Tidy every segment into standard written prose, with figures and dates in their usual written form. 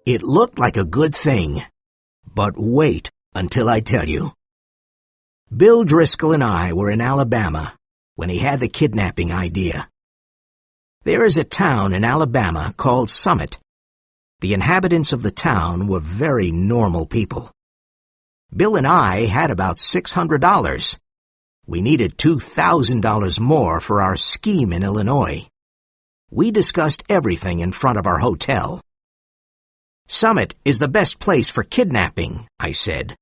It looked like a good thing, but wait until I tell you. Bill Driscoll and I were in Alabama when he had the kidnapping idea. There is a town in Alabama called Summit. The inhabitants of the town were very normal people. Bill and I had about $600. We needed $2,000 more for our scheme in Illinois. We discussed everything in front of our hotel. Summit is the best place for kidnapping, I said.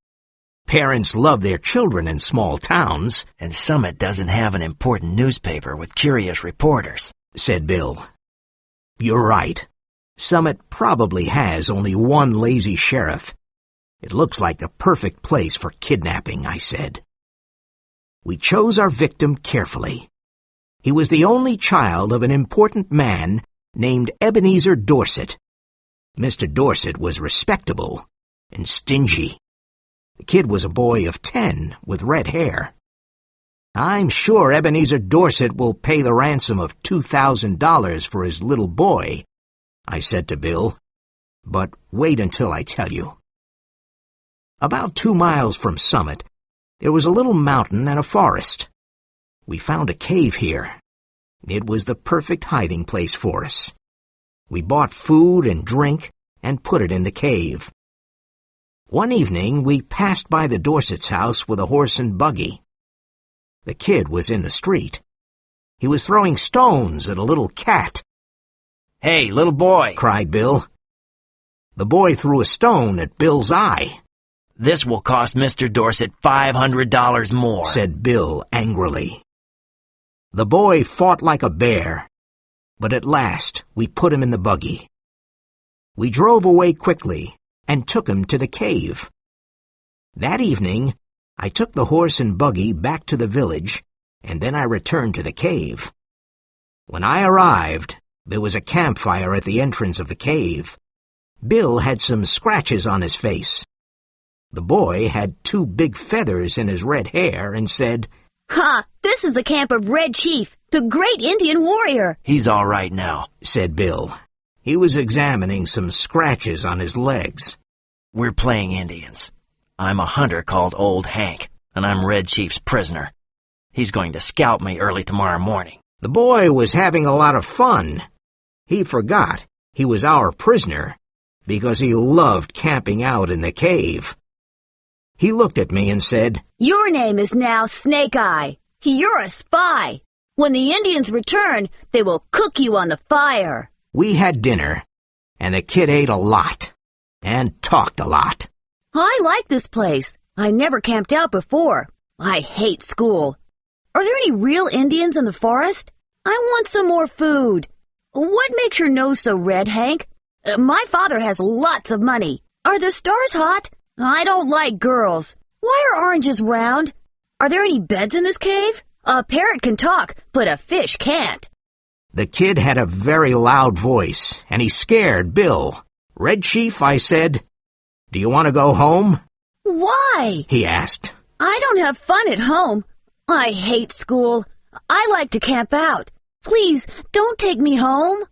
Parents love their children in small towns. And Summit doesn't have an important newspaper with curious reporters, said Bill. You're right. Summit probably has only one lazy sheriff. It looks like the perfect place for kidnapping, I said. We chose our victim carefully. He was the only child of an important man named Ebenezer Dorset. Mr. Dorset was respectable and stingy. The kid was a boy of 10 with red hair. I'm sure Ebenezer Dorset will pay the ransom of $2,000 for his little boy, I said to Bill, but wait until I tell you. About 2 miles from Summit, there was a little mountain and a forest. We found a cave here. It was the perfect hiding place for us. We bought food and drink and put it in the cave. One evening, we passed by the Dorset's house with a horse and buggy. The kid was in the street. He was throwing stones at a little cat. "Hey, little boy!" cried Bill. The boy threw a stone at Bill's eye. "This will cost Mr. Dorset $500 more," said Bill angrily. The boy fought like a bear, but at last we put him in the buggy. We drove away quickly and took him to the cave. That evening, I took the horse and buggy back to the village, and then I returned to the cave. When I arrived, there was a campfire at the entrance of the cave. Bill had some scratches on his face. The boy had 2 big feathers in his red hair and said, "Ha! This is the camp of Red Chief, the great Indian warrior." "He's all right now," said Bill. He was examining some scratches on his legs. "We're playing Indians. I'm a hunter called Old Hank, and I'm Red Chief's prisoner. He's going to scalp me early tomorrow morning." The boy was having a lot of fun. He forgot he was our prisoner because he loved camping out in the cave. He looked at me and said, "Your name is now Snake Eye. You're a spy. When the Indians return, they will cook you on the fire." We had dinner, and the kid ate a lot and talked a lot. "I like this place. I never camped out before. I hate school. Are there any real Indians in the forest? I want some more food. What makes your nose so red, Hank? My father has lots of money. Are the stars hot? I don't like girls. Why are oranges round? Are there any beds in this cave? A parrot can talk, but a fish can't." The kid had a very loud voice, and he scared Bill. "Red Chief," I said, "do you want to go home?" "Why?" he asked. "I don't have fun at home. I hate school. I like to camp out. Please, don't take me home."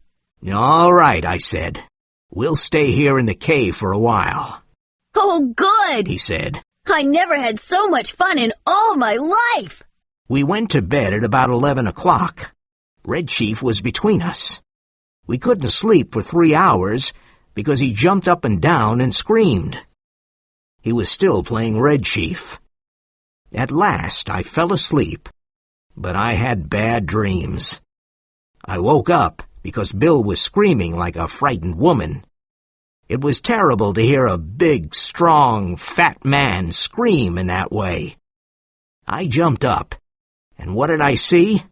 "All right," I said. "We'll stay here in the cave for a while." "Oh, good," he said. "I never had so much fun in all my life." We went to bed at about 11 o'clock. Red Chief was between us. We couldn't sleep for 3 hours because he jumped up and down and screamed. He was still playing Red Chief. At last I fell asleep, but I had bad dreams. I woke up because Bill was screaming like a frightened woman. It was terrible to hear a big, strong, fat man scream in that way. I jumped up, and what did I see?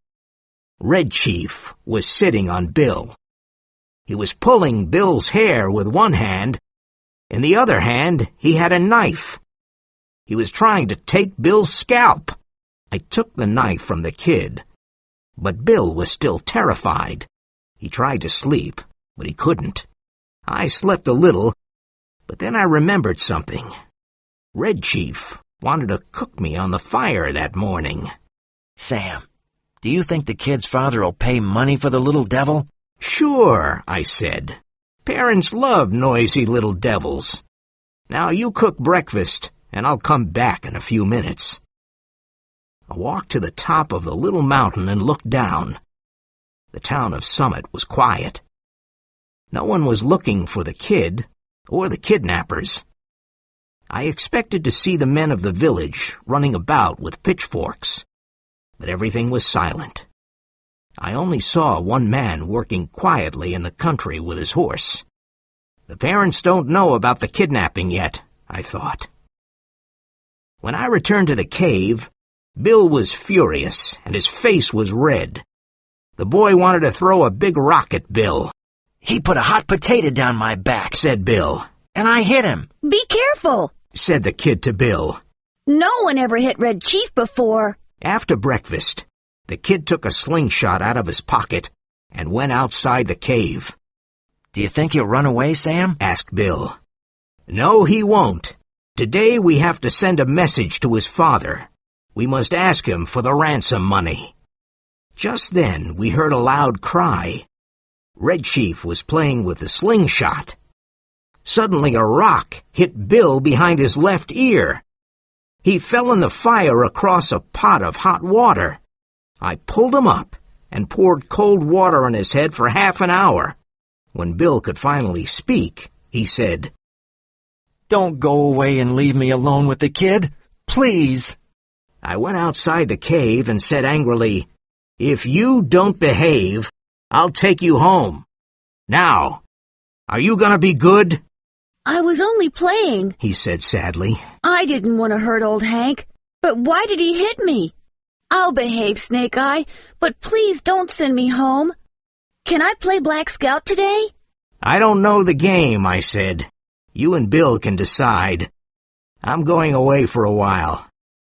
Red Chief was sitting on Bill. He was pulling Bill's hair with one hand. In the other hand, he had a knife. He was trying to take Bill's scalp. I took the knife from the kid, but Bill was still terrified. He tried to sleep, but he couldn't. I slept a little, but then I remembered something. Red Chief wanted to cook me on the fire that morning. "Sam, do you think the kid's father will pay money for the little devil?" "Sure," I said. Parents love noisy little devils. Now you cook breakfast, and I'll come back in a few minutes. I walked to the top of the little mountain and looked down. The town of Summit was quiet. No one was looking for the kid or the kidnappers. I expected to see the men of the village running about with pitchforks, but everything was silent. I only saw one man working quietly in the country with his horse. The parents don't know about the kidnapping yet, I thought. When I returned to the cave, Bill was furious and his face was red. The boy wanted to throw a big rock at Bill. "He put a hot potato down my back," said Bill, "and I hit him." Be careful, said the kid to Bill. No one ever hit Red Chief before. After breakfast, the kid took a slingshot out of his pocket and went outside the cave. "Do you think he'll run away, Sam?" asked Bill. No, he won't. Today we have to send a message to his father. We must ask him for the ransom money. Just then we heard a loud cry. Red Chief was playing with the slingshot. Suddenly a rock hit Bill behind his left ear. He fell in the fire across a pot of hot water. I pulled him up and poured cold water on his head for half an hour. When Bill could finally speak, he said, "Don't go away and leave me alone with the kid, please." I went outside the cave and said angrily, "If you don't behave, I'll take you home. Now, are you gonna be good?" I was only playing, he said sadly. I didn't want to hurt old Hank, but why did he hit me? I'll behave, Snake Eye, but please don't send me home. Can I play Black Scout today? I don't know the game, I said. You and Bill can decide. I'm going away for a while.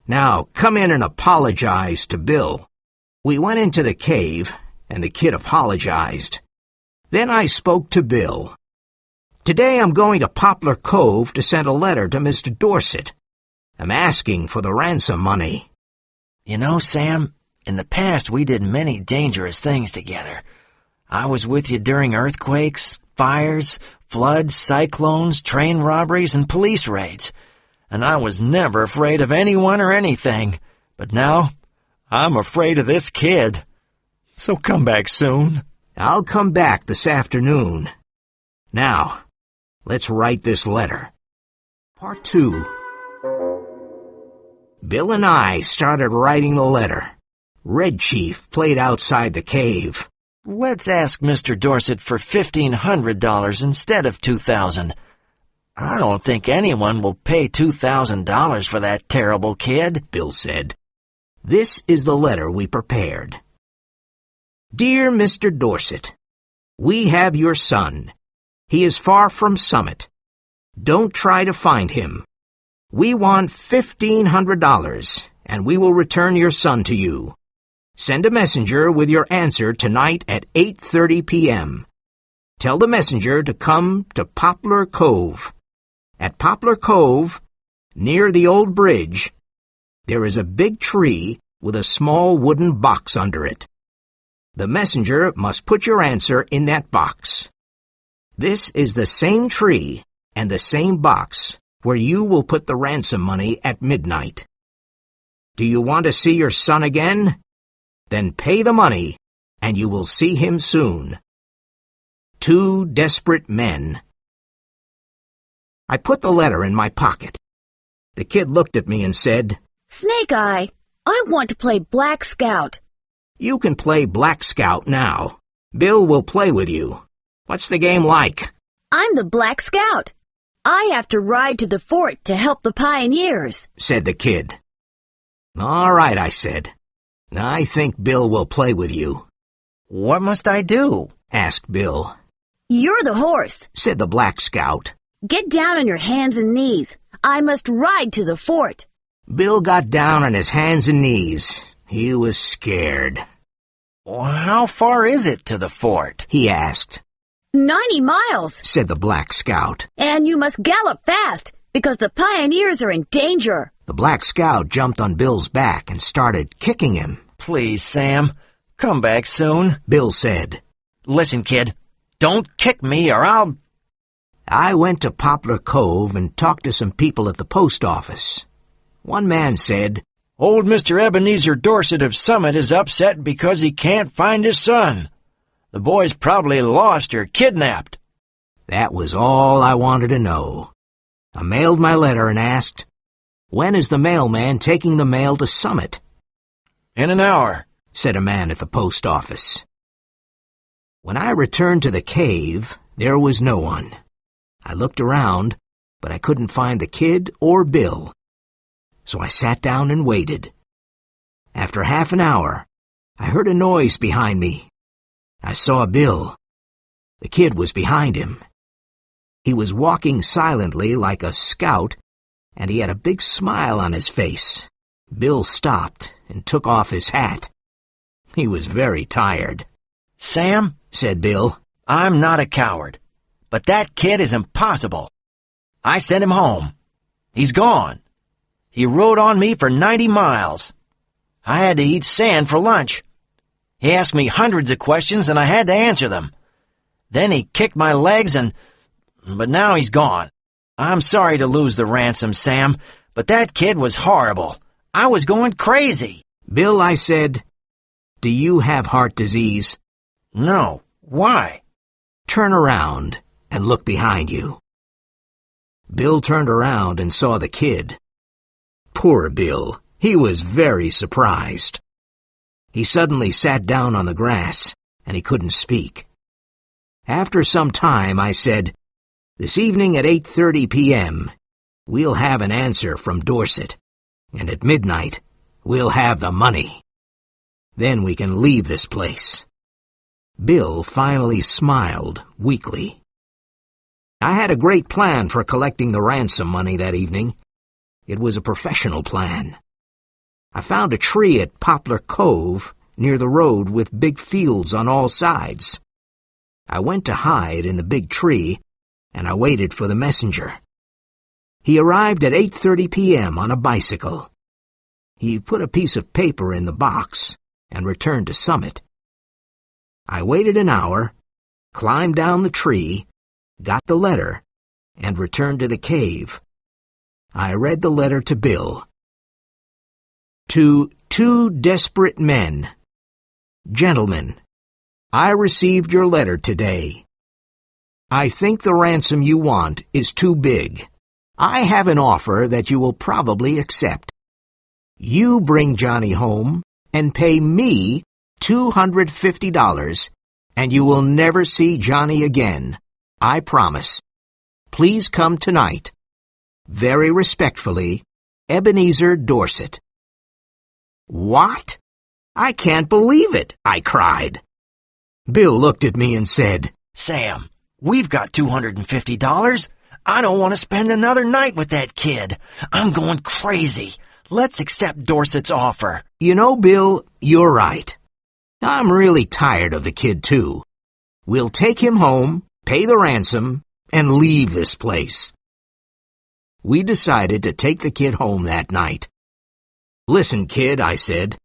Now, come in and apologize to Bill. We went into the cave, and the kid apologized. Then I spoke to Bill. Today I'm going to Poplar Cove to send a letter to Mr. Dorset. I'm asking for the ransom money. "You know, Sam, in the past we did many dangerous things together. I was with you during earthquakes, fires, floods, cyclones, train robberies, and police raids. And I was never afraid of anyone or anything. But now, I'm afraid of this kid. So come back soon." I'll come back this afternoon. Now, let's write this letter. Part 2. Bill and I started writing the letter. Red Chief played outside the cave. "Let's ask Mr. Dorset for $1,500 instead of $2,000. I don't think anyone will pay $2,000 for that terrible kid," Bill said. This is the letter we prepared. Dear Mr. Dorset, we have your son. He is far from Summit. Don't try to find him. We want $1,500, and we will return your son to you. Send a messenger with your answer tonight at 8:30 p.m. Tell the messenger to come to Poplar Cove. At Poplar Cove, near the old bridge, there is a big tree with a small wooden box under it. The messenger must put your answer in that box. This is the same tree and the same box where you will put the ransom money at midnight. Do you want to see your son again? Then pay the money, and you will see him soon. 2 desperate men. I put the letter in my pocket. The kid looked at me and said, Snake Eye, I want to play Black Scout. You can play Black Scout now. Bill will play with you. What's the game like? I'm the Black Scout. I have to ride to the fort to help the pioneers, said the kid. All right, I said. I think Bill will play with you. What must I do? Asked Bill. You're the horse, said the Black Scout. Get down on your hands and knees. I must ride to the fort. Bill got down on his hands and knees. He was scared. Well, how far is it to the fort? He asked. 90 miles, said the Black Scout. And you must gallop fast, because the pioneers are in danger. The Black Scout jumped on Bill's back and started kicking him. Please, Sam, come back soon, Bill said. Listen, kid, don't kick me or I'll... I went to Poplar Cove and talked to some people at the post office. One man said, "Old Mr. Ebenezer Dorset of Summit is upset because he can't find his son. The boy's probably lost or kidnapped." That was all I wanted to know. I mailed my letter and asked, "When is the mailman taking the mail to Summit?" "In an hour," said a man at the post office. When I returned to the cave, there was no one. I looked around, but I couldn't find the kid or Bill. So I sat down and waited. After half an hour, I heard a noise behind me. I saw Bill. The kid was behind him. He was walking silently like a scout, and he had a big smile on his face. Bill stopped and took off his hat. He was very tired. "Sam," said Bill, "I'm not a coward, but that kid is impossible. I sent him home. He's gone. He rode on me for 90 miles. I had to eat sand for lunch. He asked me hundreds of questions and I had to answer them. Then he kicked my legs but now he's gone. I'm sorry to lose the ransom, Sam, but that kid was horrible. I was going crazy." "Bill," I said, "do you have heart disease?" "No. Why?" "Turn around and look behind you." Bill turned around and saw the kid. Poor Bill. He was very surprised. He suddenly sat down on the grass, and he couldn't speak. After some time, I said, "This evening at 8:30 p.m., we'll have an answer from Dorset, and at midnight, we'll have the money. Then we can leave this place." Bill finally smiled weakly. I had a great plan for collecting the ransom money that evening. It was a professional plan. I found a tree at Poplar Cove near the road with big fields on all sides. I went to hide in the big tree, and I waited for the messenger. He arrived at 8:30 p.m. on a bicycle. He put a piece of paper in the box and returned to Summit. I waited an hour, climbed down the tree, got the letter, and returned to the cave. I read the letter to Bill. To 2 desperate men. Gentlemen, I received your letter today. I think the ransom you want is too big. I have an offer that you will probably accept. You bring Johnny home and pay me $250, and you will never see Johnny again. I promise. Please come tonight. Very respectfully, Ebenezer Dorset. What? I can't believe it, I cried. Bill looked at me and said, "Sam, we've got $250. I don't want to spend another night with that kid. I'm going crazy. Let's accept Dorset's offer." You know, Bill, you're right. I'm really tired of the kid, too. We'll take him home, pay the ransom, and leave this place. We decided to take the kid home that night. "Listen, kid," I said.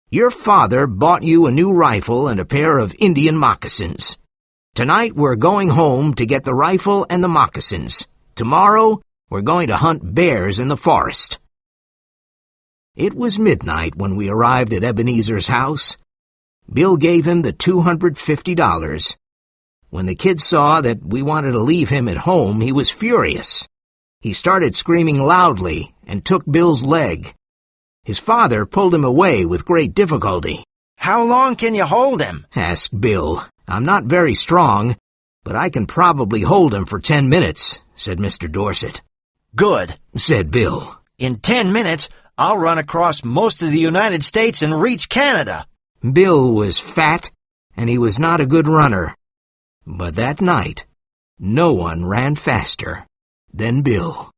"Your father bought you a new rifle and a pair of Indian moccasins. Tonight we're going home to get the rifle and the moccasins. Tomorrow we're going to hunt bears in the forest." It was midnight when we arrived at Ebenezer's house. Bill gave him the $250. When the kid saw that we wanted to leave him at home, he was furious. He started screaming loudly and took Bill's leg. His father pulled him away with great difficulty. "How long can you hold him?" asked Bill. "I'm not very strong, but I can probably hold him for 10 minutes, said Mr. Dorset. "Good," said Bill. "In 10 minutes, I'll run across most of the United States and reach Canada." Bill was fat, and he was not a good runner. But that night, no one ran faster than Bill.